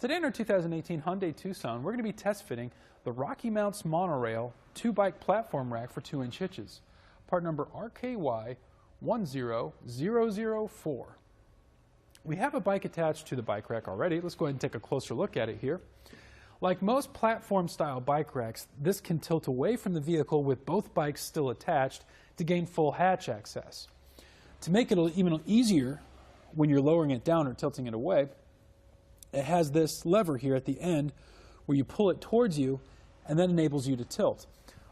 Today in our 2018 Hyundai Tucson, we're going to be test fitting the RockyMounts MonoRail 2-bike platform rack for 2-inch hitches, part number RKY10004. We have a bike attached to the bike rack already. Let's go ahead and take a closer look at it here. Like most platform-style bike racks, this can tilt away from the vehicle with both bikes still attached to gain full hatch access. To make it even easier when you're lowering it down or tilting it away, it has this lever here at the end where you pull it towards you and that enables you to tilt.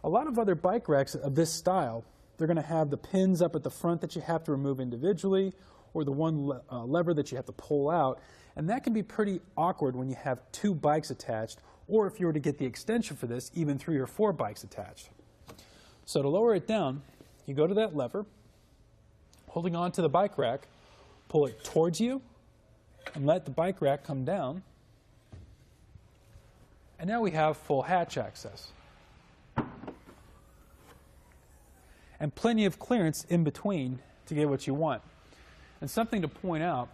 A lot of other bike racks of this style, they're going to have the pins up at the front that you have to remove individually, or the one lever that you have to pull out, and that can be pretty awkward when you have 2 bikes attached, or if you were to get the extension for this, even 3 or 4 bikes attached. So to lower it down, you go to that lever, holding on to the bike rack, pull it towards you, and let the bike rack come down, and now we have full hatch access. And plenty of clearance in between to get what you want. And something to point out,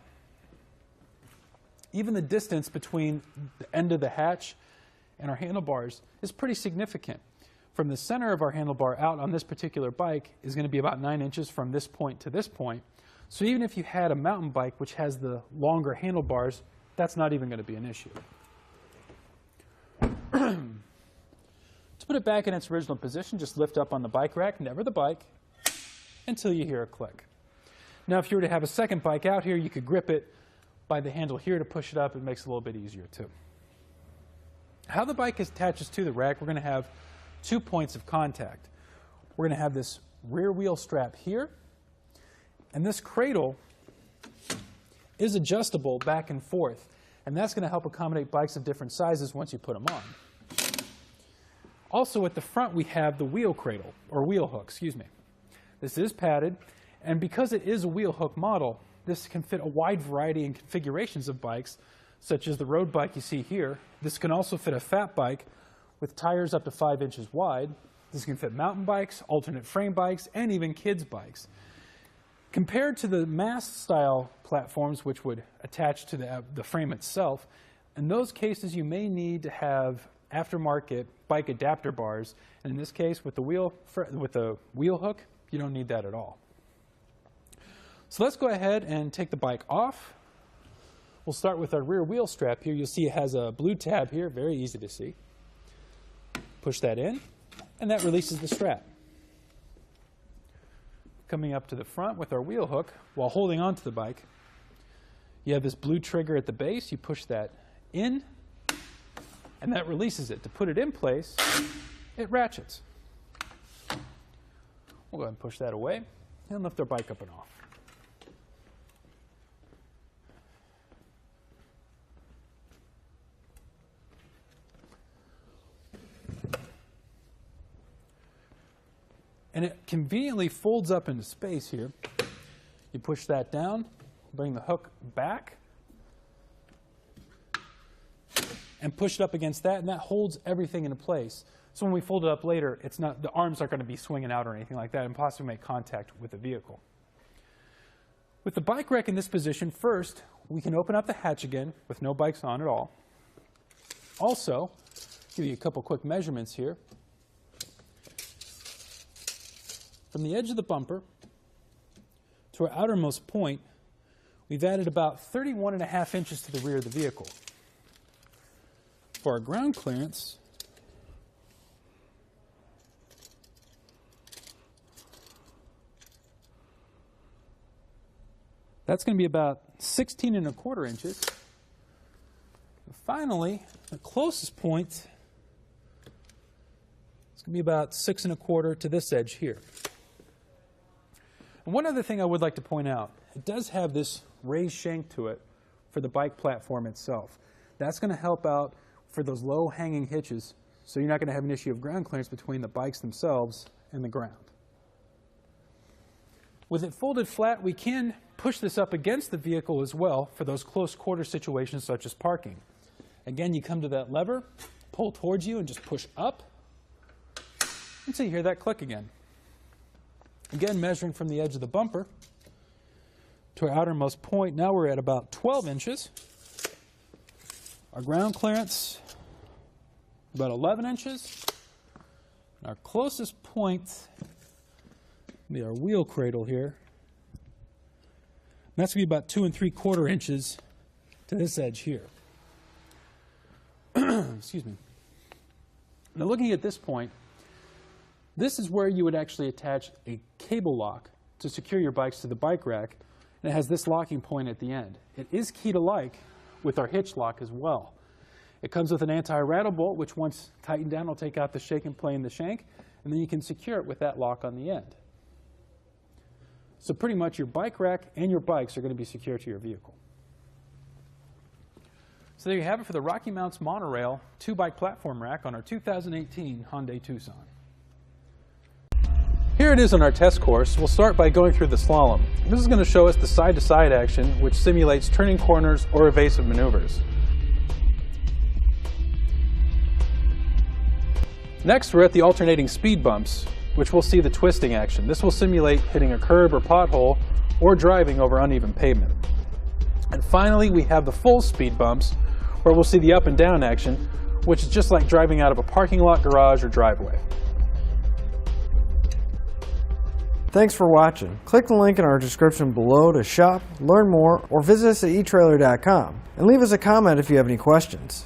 even the distance between the end of the hatch and our handlebars is pretty significant. From the center of our handlebar out on this particular bike is going to be about 9 inches from this point to this point. So even if you had a mountain bike which has the longer handlebars, that's not even going to be an issue. To put it back in its original position, just lift up on the bike rack, never the bike, until you hear a click. Now if you were to have a second bike out here, you could grip it by the handle here to push it up. It makes it a little bit easier too. How the bike attaches to the rack, we're going to have 2 points of contact. We're going to have this rear wheel strap here, and this cradle is adjustable back and forth, and that's going to help accommodate bikes of different sizes once you put them on. Also at the front we have the wheel cradle, or wheel hook, excuse me. This is padded, and because it is a wheel hook model, this can fit a wide variety in configurations of bikes, such as the road bike you see here. This can also fit a fat bike with tires up to 5 inches wide. This can fit mountain bikes, alternate frame bikes, and even kids' bikes. Compared to the mast-style platforms, which would attach to the frame itself, in those cases you may need to have aftermarket bike adapter bars, and in this case, with the wheel hook, you don't need that at all. So let's go ahead and take the bike off. We'll start with our rear wheel strap here. You'll see it has a blue tab here, very easy to see. Push that in, and that releases the strap. Coming up to the front with our wheel hook, while holding onto the bike, you have this blue trigger at the base. You push that in, and that releases it. To put it in place, it ratchets. We'll go ahead and push that away and lift our bike up and off. And it conveniently folds up into space here. You push that down, bring the hook back, and push it up against that, and that holds everything into place. So when we fold it up later, the arms aren't going to be swinging out or anything like that and possibly make contact with the vehicle. With the bike rack in this position, first, we can open up the hatch again with no bikes on at all. Also, give you a couple quick measurements here. From the edge of the bumper to our outermost point, we've added about 31.5 inches to the rear of the vehicle. For our ground clearance, that's going to be about 16.25 inches. And finally, the closest point is going to be about 6.25 to this edge here. And one other thing I would like to point out, it does have this raised shank to it for the bike platform itself. That's going to help out for those low-hanging hitches, so you're not going to have an issue of ground clearance between the bikes themselves and the ground. With it folded flat, we can push this up against the vehicle as well for those close quarter situations such as parking. Again, you come to that lever, pull towards you, and just push up until you hear that click again. Again, measuring from the edge of the bumper to our outermost point, now we're at about 12 inches. Our ground clearance, about 11 inches. Our closest point will be our wheel cradle here. And that's going to be about 2 3/4 inches to this edge here. Excuse me. Now looking at this point, this is where you would actually attach a cable lock to secure your bikes to the bike rack, and it has this locking point at the end. It is key-to-like with our hitch lock as well. It comes with an anti-rattle bolt, which once tightened down will take out the shake and play in the shank, and then you can secure it with that lock on the end. So pretty much your bike rack and your bikes are going to be secure to your vehicle. So there you have it for the RockyMounts MonoRail 2-bike platform rack on our 2018 Hyundai Tucson. Here it is on our test course. We'll start by going through the slalom. This is going to show us the side-to-side action, which simulates turning corners or evasive maneuvers. Next, we're at the alternating speed bumps, which we'll see the twisting action. This will simulate hitting a curb or pothole or driving over uneven pavement. And finally, we have the full speed bumps, where we'll see the up and down action, which is just like driving out of a parking lot, garage, or driveway. Thanks for watching. Click the link in our description below to shop, learn more, or visit us at etrailer.com and leave us a comment if you have any questions.